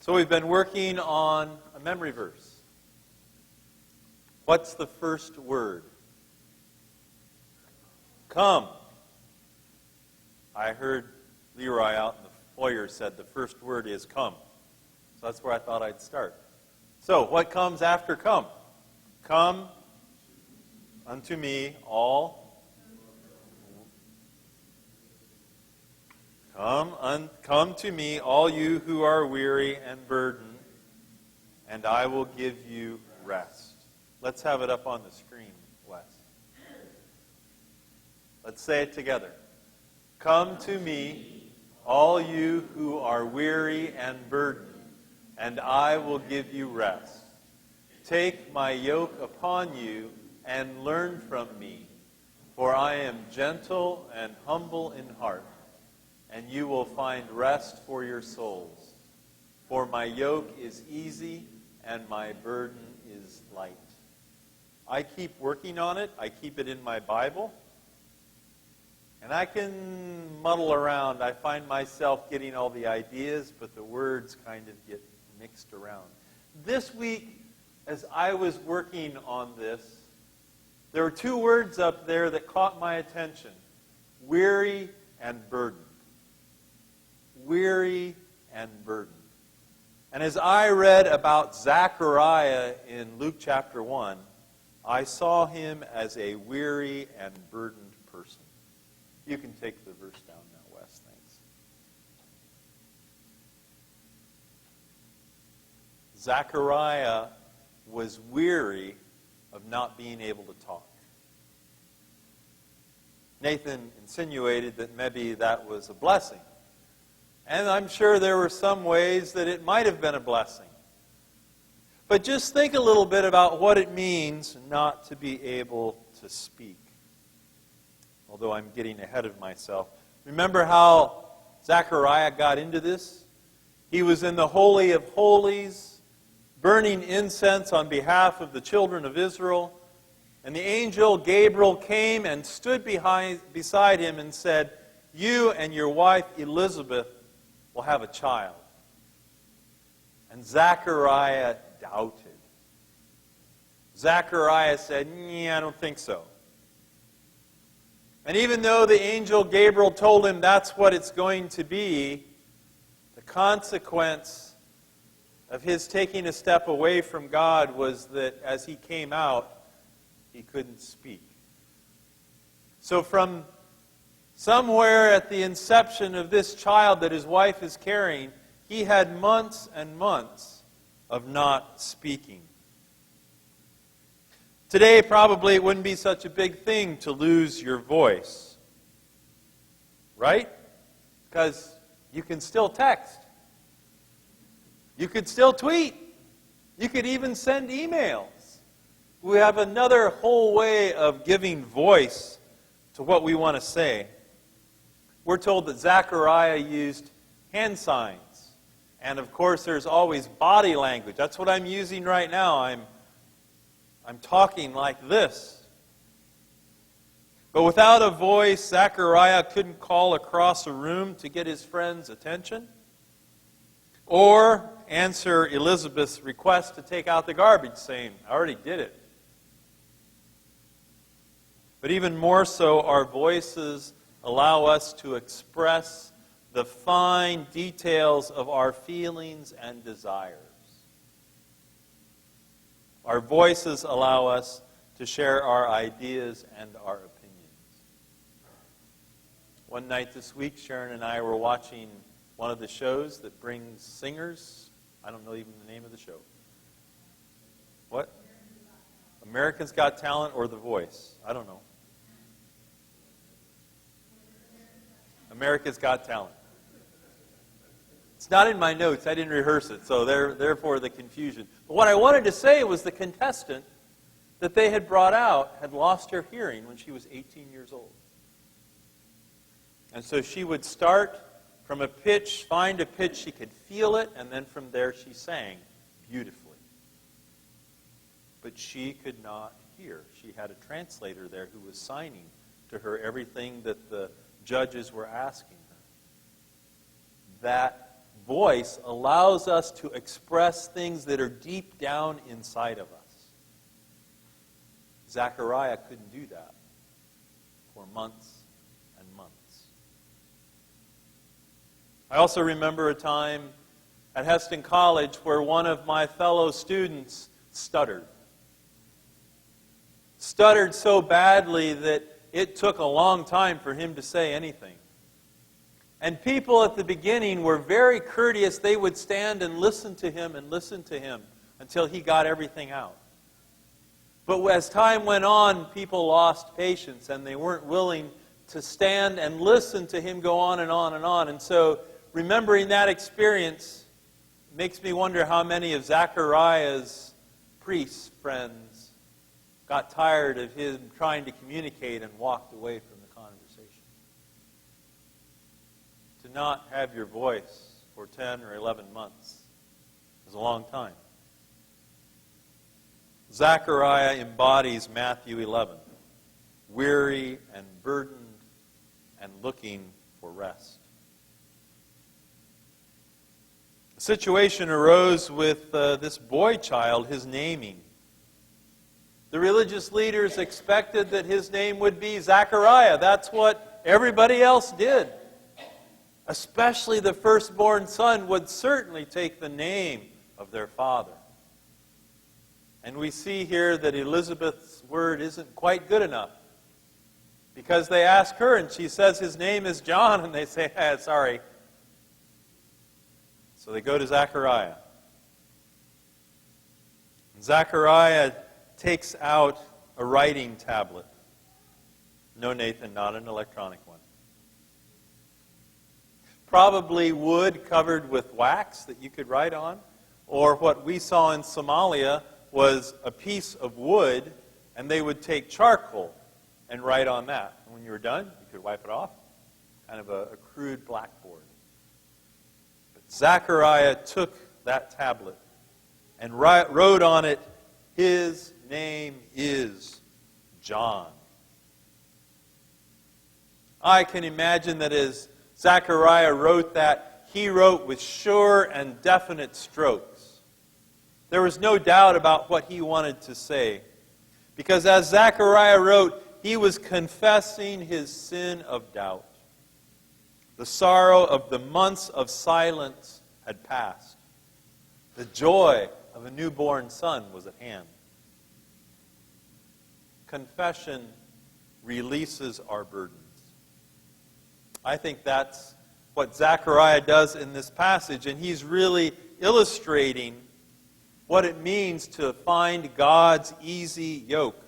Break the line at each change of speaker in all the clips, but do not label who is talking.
So we've been working on a memory verse. What's the first word? Come. I heard Leroy out in the foyer said the first word is come. So that's where I thought I'd start. So what comes after come? Come unto me all. Come to me, all you who are weary and burdened, and I will give you rest. Let's have it up on the screen, Wes. Let's say it together. Come to me, all you who are weary and burdened, and I will give you rest. Take my yoke upon you and learn from me, for I am gentle and humble in heart, and you will find rest for your souls. For my yoke is easy and my burden is light. I keep working on it. I keep it in my Bible. And I can muddle around. I find myself getting all the ideas, but the words kind of get mixed around. This week, as I was working on this, there were two words up there that caught my attention. Weary and burdened. Weary and burdened. And as I read about Zechariah in Luke chapter 1, I saw him as a weary and burdened person. You can take the verse down now, Wes. Thanks. Zechariah was weary of not being able to talk. Nathan insinuated that maybe that was a blessing. And I'm sure there were some ways that it might have been a blessing. But just think a little bit about what it means not to be able to speak. Although I'm getting ahead of myself. Remember how Zechariah got into this? He was in the Holy of Holies, burning incense on behalf of the children of Israel. And the angel Gabriel came and stood beside him and said, "You and your wife Elizabeth will have a child." And Zechariah doubted. Zechariah said, "I don't think so." And even though the angel Gabriel told him that's what it's going to be, the consequence of his taking a step away from God was that as he came out, he couldn't speak. So from somewhere at the inception of this child that his wife is carrying, he had months and months of not speaking. Today, probably it wouldn't be such a big thing to lose your voice. Right? Because you can still text. You could still tweet. You could even send emails. We have another whole way of giving voice to what we want to say. We're told that Zechariah used hand signs. And of course, there's always body language. That's what I'm using right now. I'm talking like this. But without a voice, Zechariah couldn't call across a room to get his friend's attention or answer Elizabeth's request to take out the garbage, saying, "I already did it." But even more so, our voices allow us to express the fine details of our feelings and desires. Our voices allow us to share our ideas and our opinions. One night this week, Sharon and I were watching one of the shows that brings singers. I don't know even the name of the show. What? America's Got Talent or The Voice? I don't know. America's Got Talent. It's not in my notes. I didn't rehearse it, so therefore the confusion. But what I wanted to say was the contestant that they had brought out had lost her hearing when she was 18 years old. And so she would start from a pitch, find a pitch, she could feel it, and then from there she sang beautifully. But she could not hear. She had a translator there who was signing to her everything that the judges were asking her. That voice allows us to express things that are deep down inside of us. Zechariah couldn't do that for months and months. I also remember a time at Heston College where one of my fellow students stuttered. Stuttered so badly that it took a long time for him to say anything. And people at the beginning were very courteous. They would stand and listen to him until he got everything out. But as time went on, people lost patience and they weren't willing to stand and listen to him go on and on and on. And so, remembering that experience makes me wonder how many of Zechariah's priest friends got tired of him trying to communicate and walked away from the conversation. To not have your voice for 10 or 11 months is a long time. Zechariah embodies Matthew 11, weary and burdened and looking for rest. A situation arose with this boy child, his naming. The religious leaders expected that his name would be Zechariah. That's what everybody else did. Especially the firstborn son would certainly take the name of their father. And we see here that Elizabeth's word isn't quite good enough. Because they ask her and she says his name is John, and they say, sorry. So they go to Zechariah. And Zechariah takes out a writing tablet. No, Nathan, not an electronic one. Probably wood covered with wax that you could write on. Or what we saw in Somalia was a piece of wood, and they would take charcoal and write on that. And when you were done, you could wipe it off. Kind of a crude blackboard. But Zechariah took that tablet and wrote on it, his name is John. I can imagine that as Zechariah wrote that, he wrote with sure and definite strokes. There was no doubt about what he wanted to say. Because as Zechariah wrote, he was confessing his sin of doubt. The sorrow of the months of silence had passed. The joy of a newborn son was at hand. Confession releases our burdens. I think that's what Zechariah does in this passage, and he's really illustrating what it means to find God's easy yoke.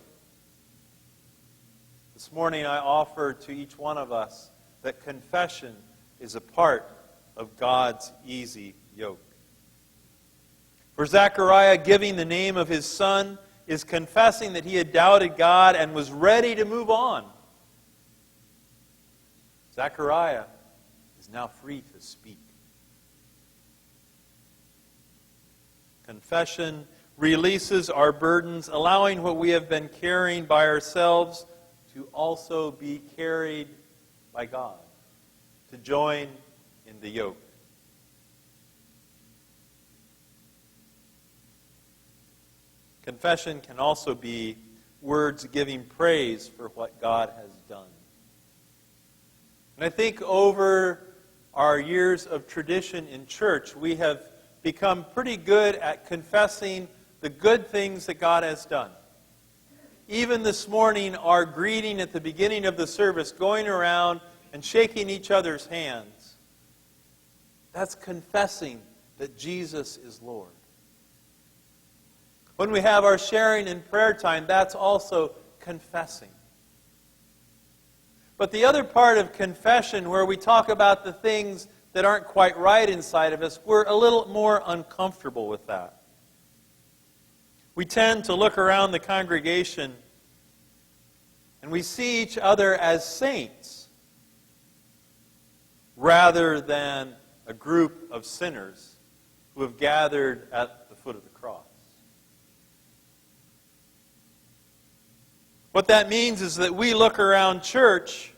This morning I offer to each one of us that confession is a part of God's easy yoke. For Zechariah, giving the name of his son is confessing that he had doubted God and was ready to move on. Zechariah is now free to speak. Confession releases our burdens, allowing what we have been carrying by ourselves to also be carried by God, to join in the yoke. Confession can also be words giving praise for what God has done. And I think over our years of tradition in church, we have become pretty good at confessing the good things that God has done. Even this morning, our greeting at the beginning of the service, going around and shaking each other's hands, that's confessing that Jesus is Lord. When we have our sharing and prayer time, that's also confessing. But the other part of confession, where we talk about the things that aren't quite right inside of us, we're a little more uncomfortable with that. We tend to look around the congregation and we see each other as saints rather than a group of sinners who have gathered at the foot of the cross. What that means is that we look around church,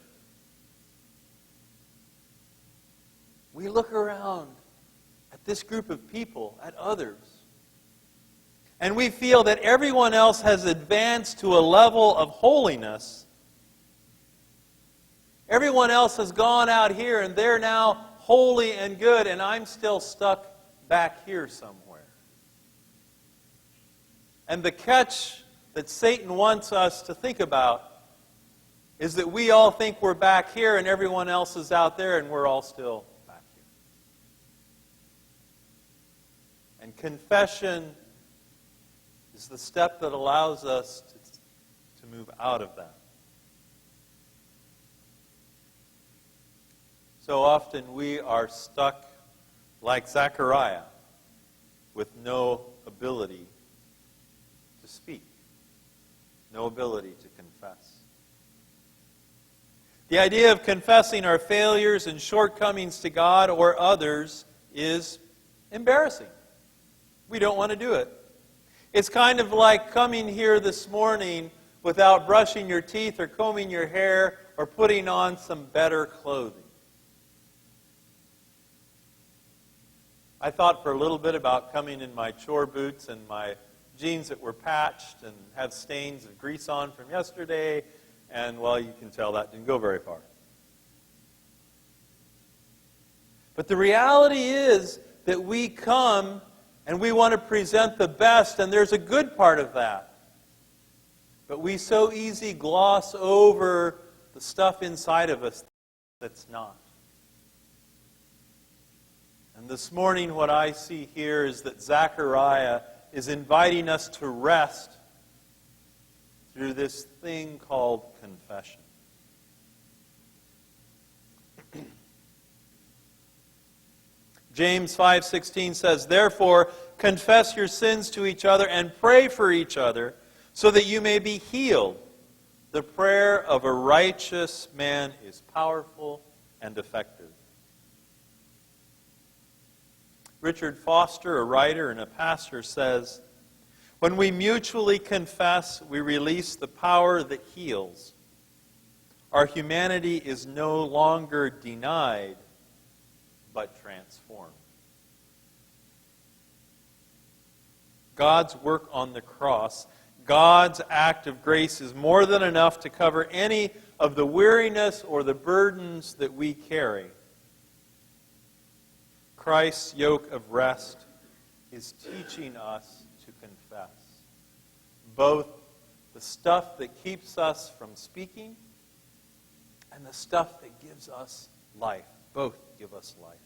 we look around this group of people, at others. And we feel that everyone else has advanced to a level of holiness. Everyone else has gone out here and they're now holy and good, and I'm still stuck back here somewhere. And the catch that Satan wants us to think about is that we all think we're back here and everyone else is out there and we're all still back here. And confession is the step that allows us to move out of that. So often we are stuck like Zechariah with no ability to speak, no ability to confess. The idea of confessing our failures and shortcomings to God or others is embarrassing. We don't want to do it. It's kind of like coming here this morning without brushing your teeth or combing your hair or putting on some better clothing. I thought for a little bit about coming in my chore boots and my jeans that were patched and have stains of grease on from yesterday, and, well, you can tell that didn't go very far. But the reality is that we come and we want to present the best, and there's a good part of that. But we so easy gloss over the stuff inside of us that's not. And this morning what I see here is that Zechariah is inviting us to rest through this thing called confession. James 5:16 says, "Therefore, confess your sins to each other and pray for each other so that you may be healed. The prayer of a righteous man is powerful and effective." Richard Foster, a writer and a pastor, says, "When we mutually confess, we release the power that heals. Our humanity is no longer denied, but transformed." God's work on the cross, God's act of grace, is more than enough to cover any of the weariness or the burdens that we carry. Christ's yoke of rest is teaching us to confess both the stuff that keeps us from speaking and the stuff that gives us life. Both give us life.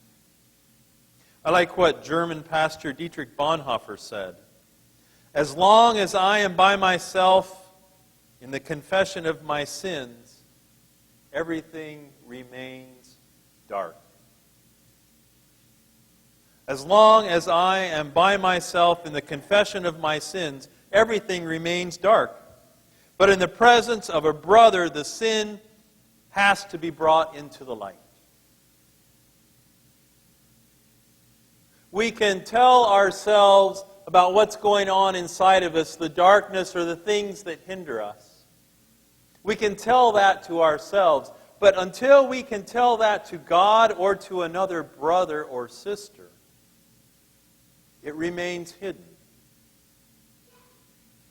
I like what German pastor Dietrich Bonhoeffer said. "As long as I am by myself in the confession of my sins, everything remains dark. As long as I am by myself in the confession of my sins, everything remains dark. But in the presence of a brother, the sin has to be brought into the light." We can tell ourselves about what's going on inside of us, the darkness or the things that hinder us. We can tell that to ourselves. But until we can tell that to God or to another brother or sister, it remains hidden.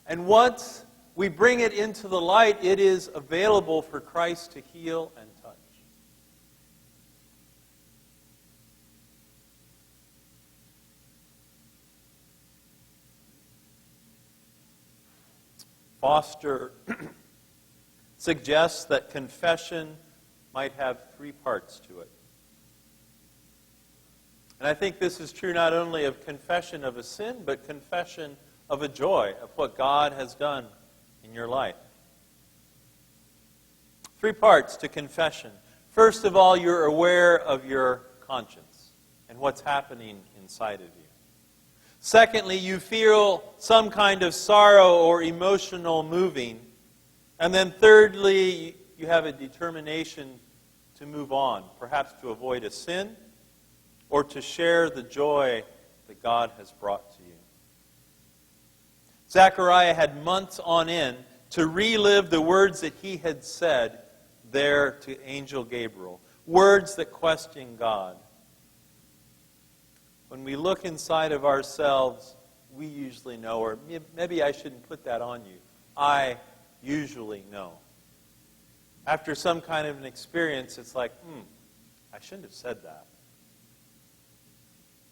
And once we bring it into the light, it is available for Christ to heal and touch. Foster suggests that confession might have three parts to it. And I think this is true not only of confession of a sin, but confession of a joy of what God has done in your life. Three parts to confession. First of all, you're aware of your conscience and what's happening inside of you. Secondly, you feel some kind of sorrow or emotional moving. And then thirdly, you have a determination to move on, perhaps to avoid a sin or to share the joy that God has brought to you. Zechariah had months on end to relive the words that he had said there to Angel Gabriel, words that question God. when we look inside of ourselves, we usually know, or maybe I shouldn't put that on you. I usually know. After some kind of an experience, it's like, I shouldn't have said that.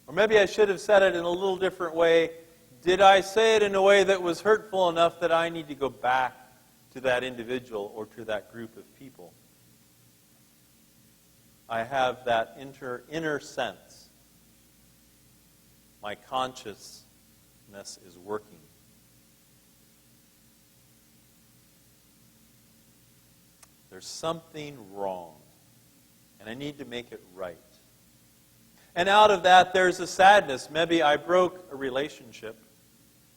Or maybe I should have said it in a little different way. Did I say it in a way that was hurtful enough that I need to go back to that individual or to that group of people? I have that inner sense. My consciousness is working. There's something wrong, and I need to make it right. And out of that, there's a sadness. Maybe I broke a relationship.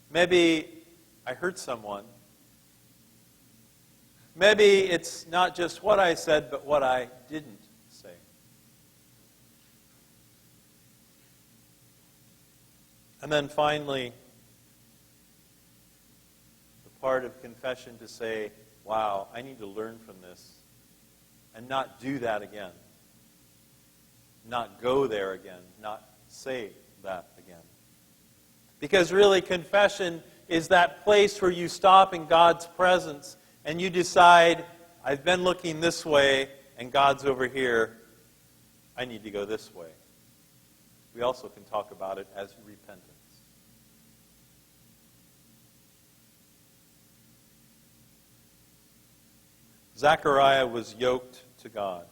Maybe I hurt someone. Maybe it's not just what I said, but what I didn't say. And then finally, the part of confession to say, wow, I need to learn from this and not do that again. Not go there again. Not say that again. Because really, confession is that place where you stop in God's presence and you decide, I've been looking this way and God's over here. I need to go this way. We also can talk about it as repentance. Zechariah was yoked to God.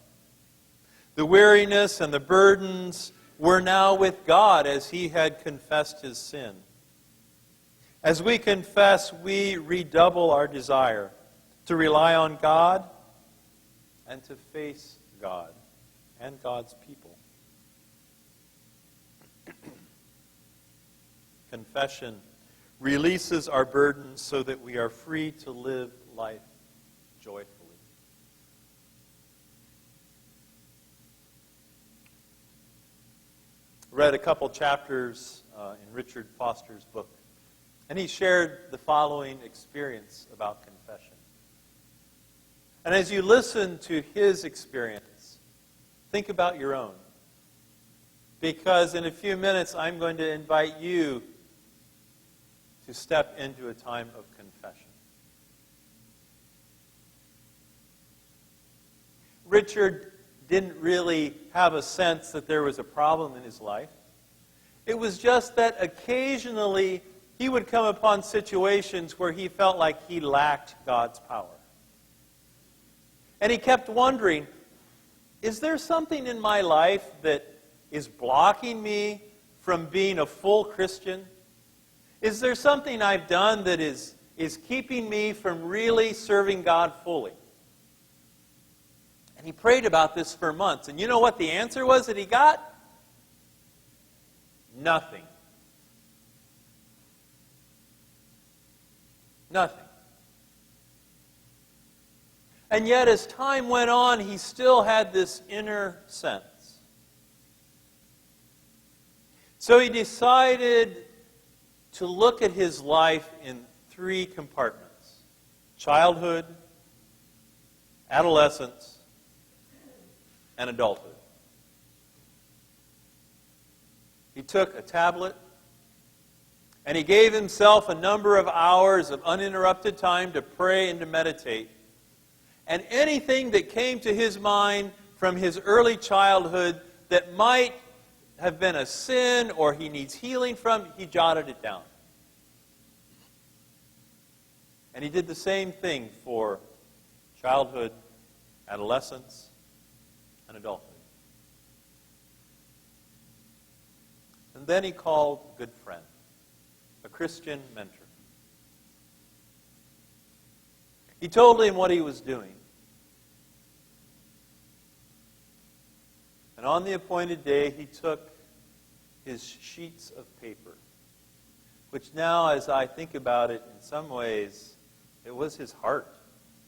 The weariness and the burdens were now with God as he had confessed his sin. As we confess, we redouble our desire to rely on God and to face God and God's people. Confession releases our burdens so that we are free to live life joyfully. Read a couple chapters in Richard Foster's book, and he shared the following experience about confession. And as you listen to his experience, think about your own. Because in a few minutes, I'm going to invite you to step into a time of confession. Richard didn't really have a sense that there was a problem in his life. It was just that occasionally he would come upon situations where he felt like he lacked God's power. And he kept wondering, is there something in my life that is blocking me from being a full Christian? Is there something I've done that is keeping me from really serving God fully? And he prayed about this for months. And you know what the answer was that he got? Nothing. Nothing. And yet, as time went on, he still had this inner sense. So he decided to look at his life in 3 compartments: childhood, adolescence, and adulthood. He took a tablet and he gave himself a number of hours of uninterrupted time to pray and to meditate. And anything that came to his mind from his early childhood that might have been a sin or he needs healing from, he jotted it down. And he did the same thing for childhood, adolescence, and adulthood. And then he called a good friend, a Christian mentor. He told him what he was doing. And on the appointed day, he took his sheets of paper, which now, as I think about it, in some ways, it was his heart,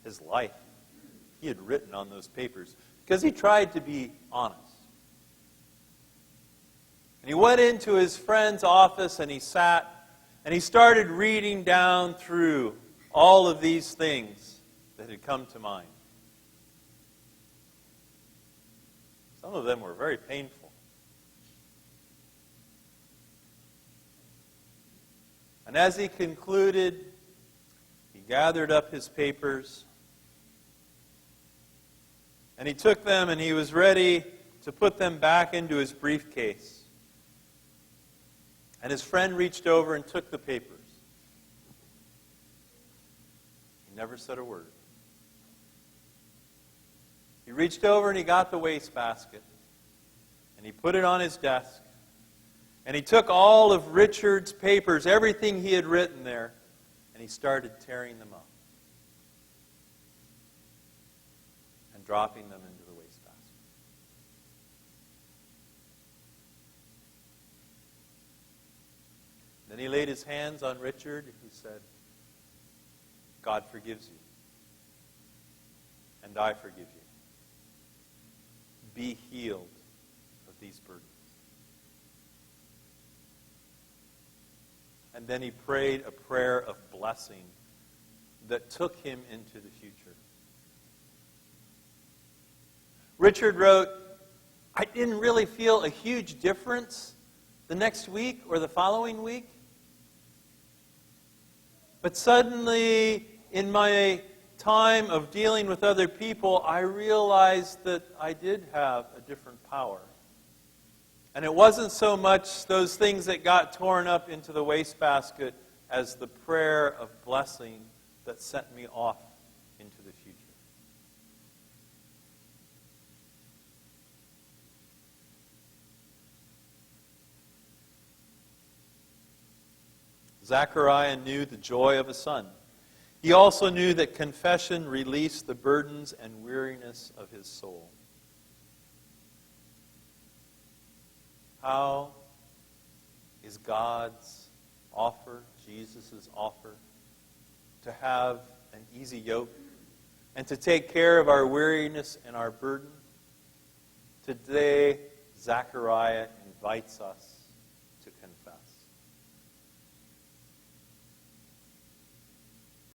his life. He had written on those papers because he tried to be honest. And he went into his friend's office and he sat and he started reading down through all of these things that had come to mind. Some of them were very painful. And as he concluded, he gathered up his papers, and he took them and he was ready to put them back into his briefcase. And his friend reached over and took the papers. He never said a word. He reached over and he got the wastebasket, and he put it on his desk. And he took all of Richard's papers, everything he had written there, and he started tearing them up and dropping them into the wastebasket. Then he laid his hands on Richard and he said, God forgives you, and I forgive you. Be healed of these burdens. And then he prayed a prayer of blessing that took him into the future. Richard wrote, I didn't really feel a huge difference the next week or the following week. But suddenly, in my time of dealing with other people, I realized that I did have a different power. And it wasn't so much those things that got torn up into the wastebasket as the prayer of blessing that sent me off into the future. Zechariah knew the joy of a son. He also knew that confession released the burdens and weariness of his soul. How is God's offer, Jesus' offer, to have an easy yoke and to take care of our weariness and our burden? Today, Zechariah invites us